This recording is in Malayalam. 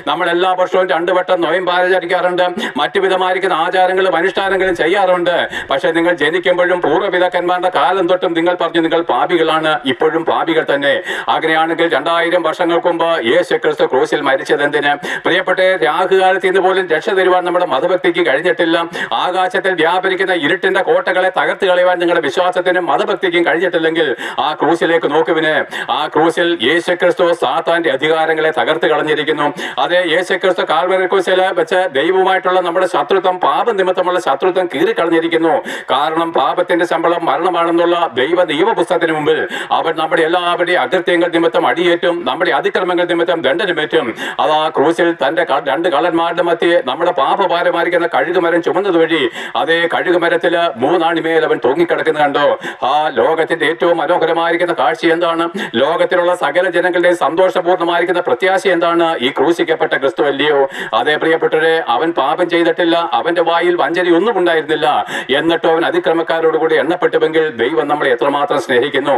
നമ്മൾ എല്ലാ വർഷവും 2 വട്ടം നൊയമ്പ് ആചരിക്കാറുണ്ട്, മറ്റു വിധമായിരിക്കുന്ന ആചാരങ്ങളും അനുഷ്ഠാനങ്ങളും ചെയ്യാറുണ്ട്. പക്ഷെ നിങ്ങൾ ജനിക്കുമ്പോഴും പൂർവ്വപിതാക്കന്മാരുടെ കാലം തൊട്ടും നിങ്ങൾ പറഞ്ഞു നിങ്ങൾ പാപികളാണ്, ഇപ്പോഴും പാപികൾ തന്നെ. അങ്ങനെയാണെങ്കിൽ 2000 വർഷങ്ങൾക്ക് മുമ്പ് യേശു ക്രിസ്തു ക്രൂശിൽ മരിച്ചത് എന്തിന്? പ്രിയപ്പെട്ട രാഹുകാലത്ത് ഇന്ന് പോലും രക്ഷ തരുവാൻ നമ്മുടെ മതഭക്തിക്ക് കഴിഞ്ഞിട്ടില്ല. ആകാശത്തിൽ വ്യാപരിക്കുന്ന ഇരുട്ടിന്റെ കോട്ടകളെ തകർത്ത് കളയുവാൻ നിങ്ങളുടെ വിശ്വാസത്തിനും മതഭക്തിക്കും കഴിഞ്ഞിട്ടില്ലെങ്കിൽ ആ ക്രൂശിലേക്ക് നോക്കുവിന്. ആ ക്രൂശിൽ യേശു ക്രിസ്തു സാത്താന്റെ അധികാരങ്ങളെ തകർത്ത് കളഞ്ഞിരിക്കുന്നു. അതേ, യേശു ക്രിസ്തു കാൽവരി ക്രൂശിൽ വെച്ച് ദൈവവുമായിട്ടുള്ള നമ്മുടെ ശത്രുത്വം, പാപ നിമിത്തമുള്ള ശത്രുത്വം കീറിക്കളഞ്ഞിരിക്കുന്നു. കാരണം പാപത്തിന്റെ ശമ്പളം മരണമാണെന്നുള്ള ദൈവ നിയമപുസ്തകത്തിന് മുമ്പിൽ അവൻ നമ്മുടെ എല്ലാവരുടെയും അകൃത്യങ്ങൾ നിമിത്തം അടിയേറ്റും, നമ്മുടെ അതിക്രമങ്ങൾ നിമിത്തം ദണ്ഡനമേറ്റും. അത് ആ ക്രൂശിൽ തന്റെ 2 കള്ളന്മാരുടെ മധ്യേ നമ്മുടെ പാപഭാരമായിരിക്കുന്ന കഴുകുമരം ചുമന്നത് വഴി അതേ കഴുകുമരത്തില് 3 ആണിമേൽ അവൻ തൂങ്ങിക്കിടക്കുന്നത് കണ്ടോ? ആ ലോകത്തിന്റെ ഏറ്റവും മനോഹരമായിരിക്കുന്ന കാഴ്ച എന്താണ്? ലോകത്തിലുള്ള സകല ജനങ്ങളുടെയും സന്തോഷപൂർണ്ണമായിരിക്കുന്ന പ്രത്യാശ എന്താണ്? ഈ ക്രൂശിക്കപ്പെട്ട ക്രിസ്തു അല്ലയോ? അതേ പ്രിയപ്പെട്ടവരെ, അവൻ പാപം ചെയ്തിട്ടില്ല, അവന്റെ വായിൽ വഞ്ചന ഒന്നും ഉണ്ടായിരുന്നില്ല, എന്നിട്ടും അവൻ അതിക്രമക്കാരോടുകൂടി എണ്ണപ്പെട്ടുവെങ്കിൽ ദൈവം നമ്മളെ എത്രമാത്രം സ്നേഹിക്കുന്നു.